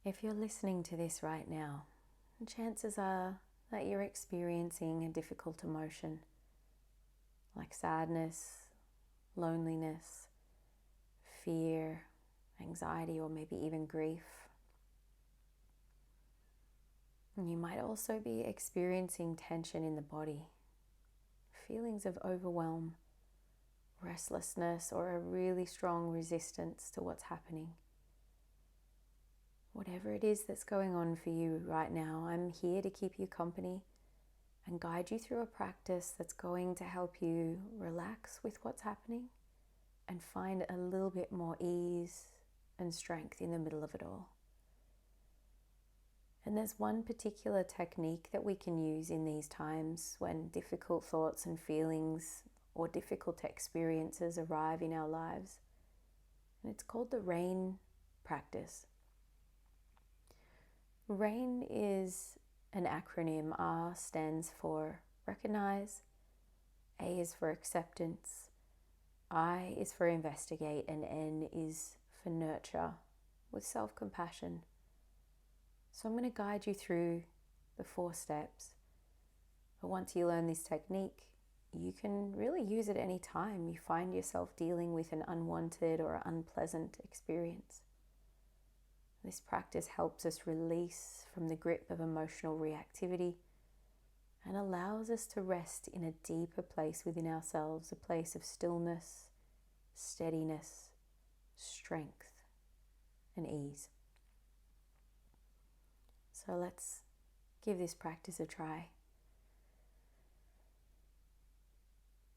If you're listening to this right now, chances are that you're experiencing a difficult emotion like sadness, loneliness, fear, anxiety, or maybe even grief. And you might also be experiencing tension in the body, feelings of overwhelm, restlessness, or a really strong resistance to what's happening. Whatever it is that's going on for you right now, I'm here to keep you company and guide you through a practice that's going to help you relax with what's happening and find a little bit more ease and strength in the middle of it all. And there's one particular technique that we can use in these times when difficult thoughts and feelings or difficult experiences arrive in our lives. And it's called the RAIN practice. RAIN is an acronym. R stands for recognize, A is for acceptance, I is for investigate, and N is for nurture with self-compassion. So I'm going to guide you through the 4 steps. But once you learn this technique, you can really use it any time you find yourself dealing with an unwanted or unpleasant experience. This practice helps us release from the grip of emotional reactivity and allows us to rest in a deeper place within ourselves, a place of stillness, steadiness, strength, and ease. So let's give this practice a try.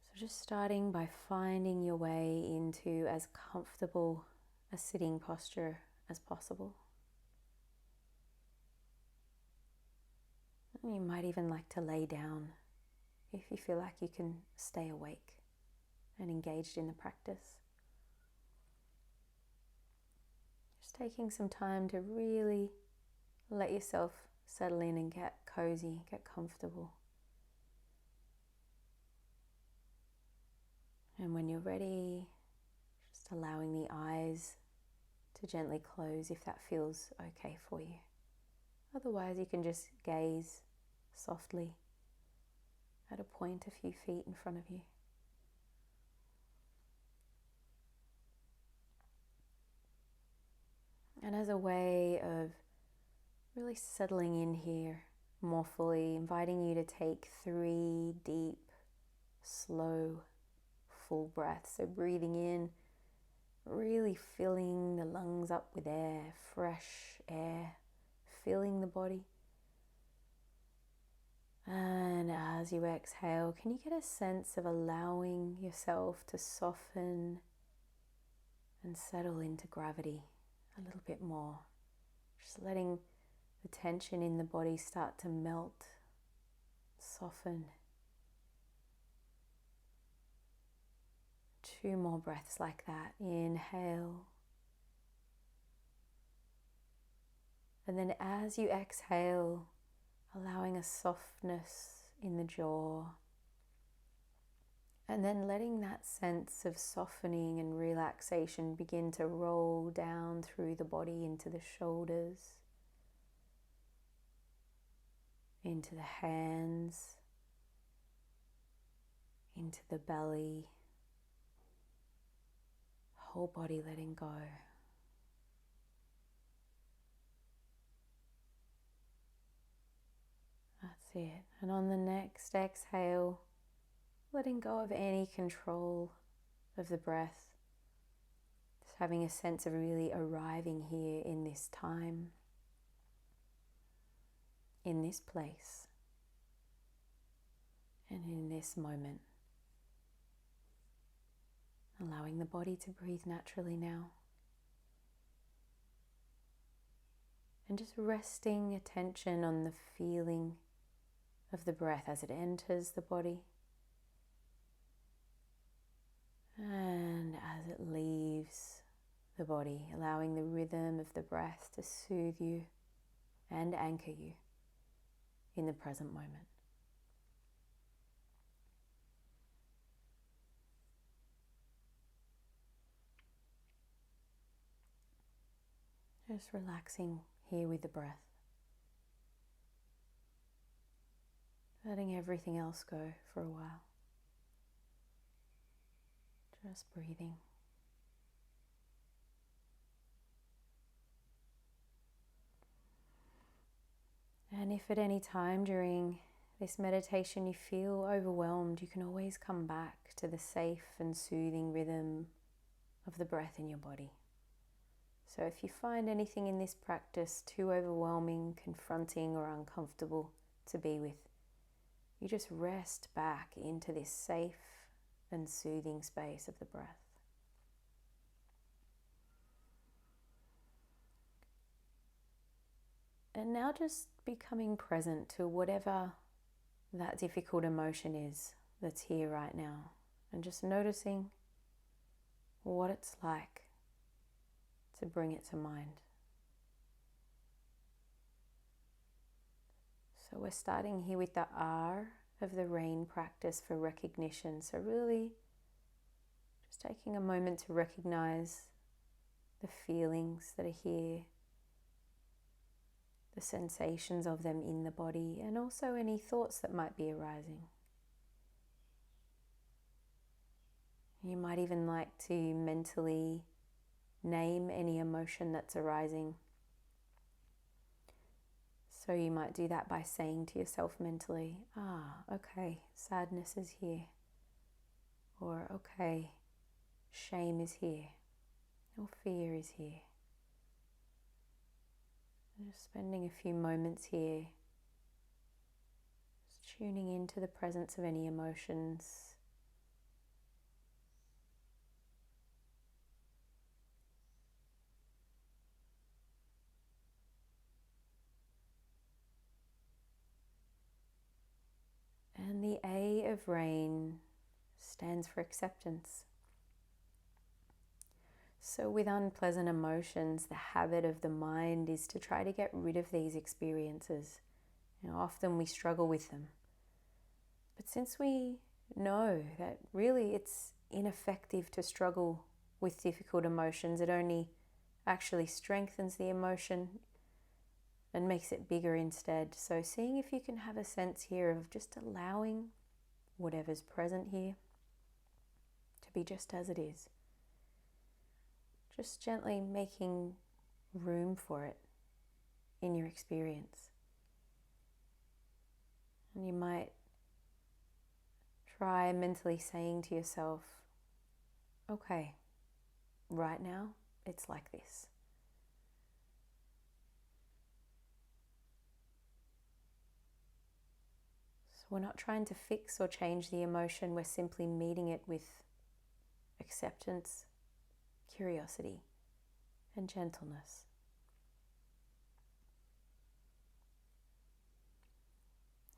So just starting by finding your way into as comfortable a sitting posture as possible. And you might even like to lay down if you feel like you can stay awake and engaged in the practice. Just taking some time to really let yourself settle in and get cozy, get comfortable. And when you're ready, just allowing the eyes to gently close if that feels okay for you. Otherwise, you can just gaze softly at a point a few feet in front of you. And as a way of really settling in here more fully, inviting you to take 3 deep, slow, full breaths. So breathing in, really filling the lungs up with air, fresh air, filling the body. And as you exhale, can you get a sense of allowing yourself to soften and settle into gravity a little bit more? Just letting the tension in the body start to melt, soften. 2 more breaths like that. Inhale. And then as you exhale, allowing a softness in the jaw. And then letting that sense of softening and relaxation begin to roll down through the body into the shoulders, into the hands, into the belly, whole body letting go. That's it. And on the next exhale, letting go of any control of the breath. Just having a sense of really arriving here in this time, in this place, and in this moment. Allowing the body to breathe naturally now. And just resting attention on the feeling of the breath as it enters the body and as it leaves the body, allowing the rhythm of the breath to soothe you and anchor you in the present moment. Just relaxing here with the breath. Letting everything else go for a while. Just breathing. And if at any time during this meditation you feel overwhelmed, you can always come back to the safe and soothing rhythm of the breath in your body. So if you find anything in this practice too overwhelming, confronting, or uncomfortable to be with, you just rest back into this safe and soothing space of the breath. And now just becoming present to whatever that difficult emotion is that's here right now. And just noticing what it's like to bring it to mind. So we're starting here with the R of the rain practice for recognition. So really just taking a moment to recognize the feelings that are here, the sensations of them in the body, and also any thoughts that might be arising. You might even like to mentally name any emotion that's arising. So you might do that by saying to yourself mentally, okay, sadness is here. Or, okay, shame is here. Or fear is here. And just spending a few moments here, just tuning into the presence of any emotions. And the A of rain stands for acceptance. So with unpleasant emotions, the habit of the mind is to try to get rid of these experiences. Often we struggle with them. But since we know that really it's ineffective to struggle with difficult emotions, it only actually strengthens the emotion and makes it bigger instead. So seeing if you can have a sense here of just allowing whatever's present here to be just as it is. Just gently making room for it in your experience. And you might try mentally saying to yourself, okay, right now it's like this. So we're not trying to fix or change the emotion, we're simply meeting it with acceptance, curiosity, and gentleness.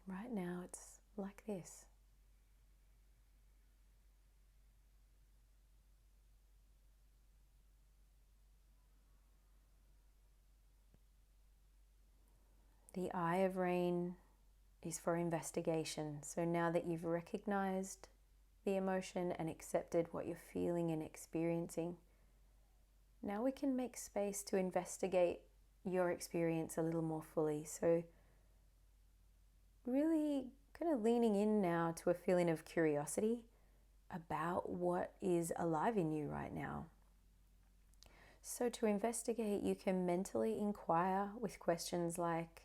Right now it's like this. The I of rain is for investigation. So now that you've recognized the emotion and accepted what you're feeling and experiencing, now we can make space to investigate your experience a little more fully. So really kind of leaning in now to a feeling of curiosity about what is alive in you right now. So to investigate, you can mentally inquire with questions like,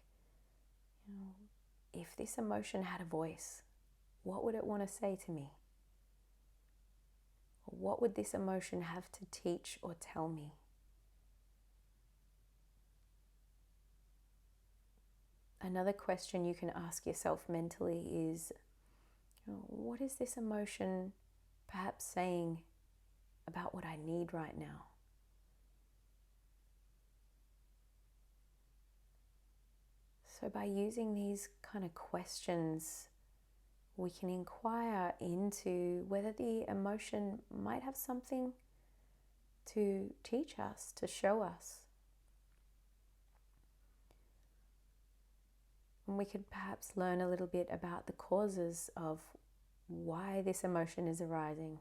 if this emotion had a voice, what would it want to say to me? Or what would this emotion have to teach or tell me? Another question you can ask yourself mentally is, what is this emotion perhaps saying about what I need right now? So by using these kind of questions, we can inquire into whether the emotion might have something to teach us, to show us. And we could perhaps learn a little bit about the causes of why this emotion is arising.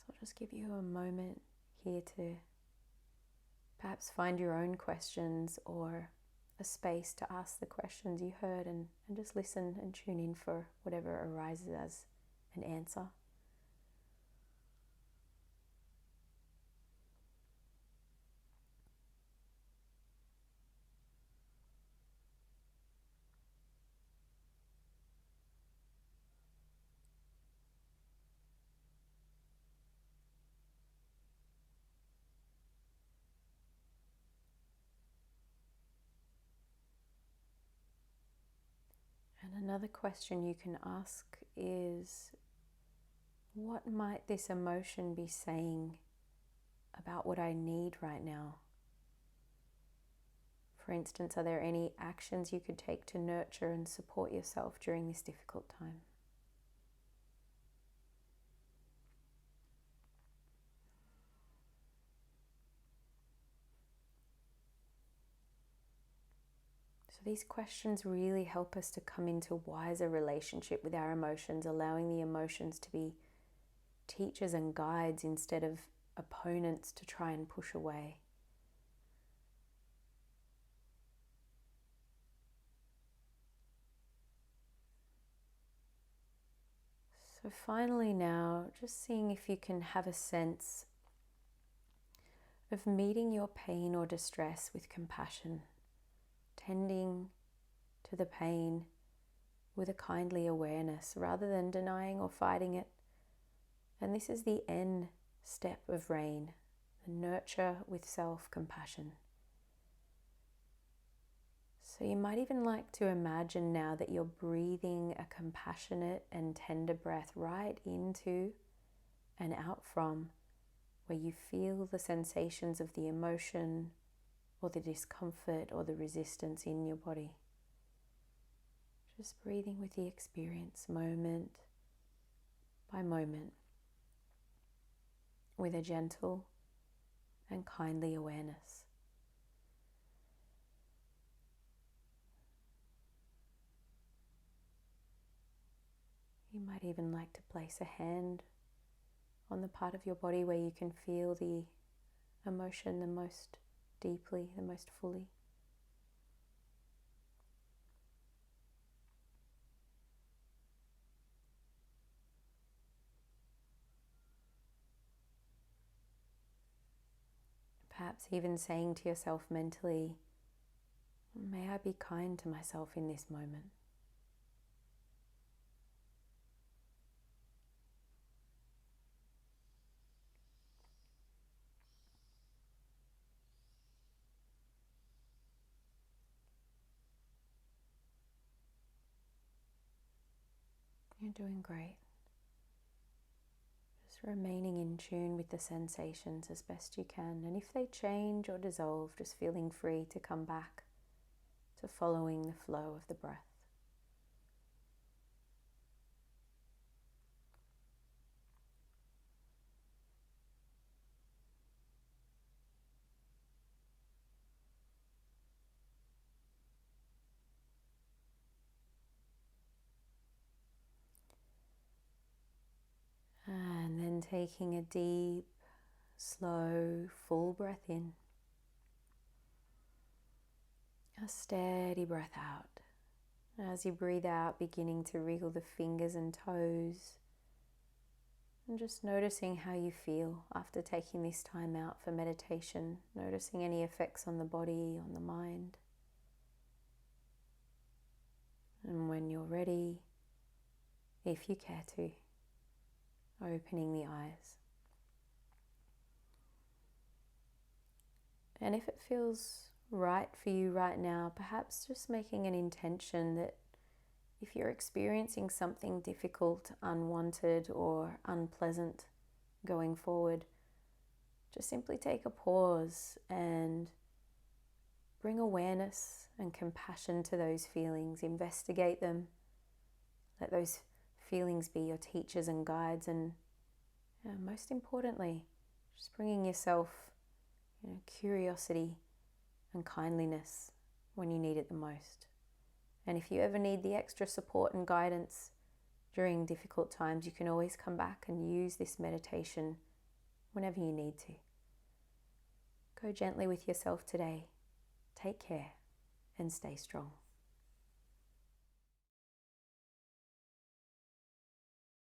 So just give you a moment here to perhaps find your own questions or a space to ask the questions you heard, and just listen and tune in for whatever arises as an answer. And another question you can ask is, what might this emotion be saying about what I need right now? For instance, are there any actions you could take to nurture and support yourself during this difficult time? So these questions really help us to come into a wiser relationship with our emotions, allowing the emotions to be teachers and guides instead of opponents to try and push away. So finally now, just seeing if you can have a sense of meeting your pain or distress with compassion, tending to the pain with a kindly awareness rather than denying or fighting it. And this is the N step of RAIN, the nurture with self-compassion. So you might even like to imagine now that you're breathing a compassionate and tender breath right into and out from where you feel the sensations of the emotion or the discomfort or the resistance in your body. Just breathing with the experience moment by moment with a gentle and kindly awareness. You might even like to place a hand on the part of your body where you can feel the emotion the most deeply, the most fully. Perhaps even saying to yourself mentally, may I be kind to myself in this moment. You're doing great. Just remaining in tune with the sensations as best you can. And if they change or dissolve, just feeling free to come back to following the flow of the breath. And then taking a deep, slow, full breath in. A steady breath out. As you breathe out, beginning to wriggle the fingers and toes. And just noticing how you feel after taking this time out for meditation. Noticing any effects on the body, on the mind. And when you're ready, if you care to, opening the eyes. And if it feels right for you right now, perhaps just making an intention that if you're experiencing something difficult, unwanted, or unpleasant going forward, just simply take a pause and bring awareness and compassion to those feelings. Investigate them. Let those feelings be your teachers and guides, and most importantly, just bringing yourself curiosity and kindliness when you need it the most. And if you ever need the extra support and guidance during difficult times, you can always come back and use this meditation whenever you need to. Go gently with yourself today. Take care and stay strong.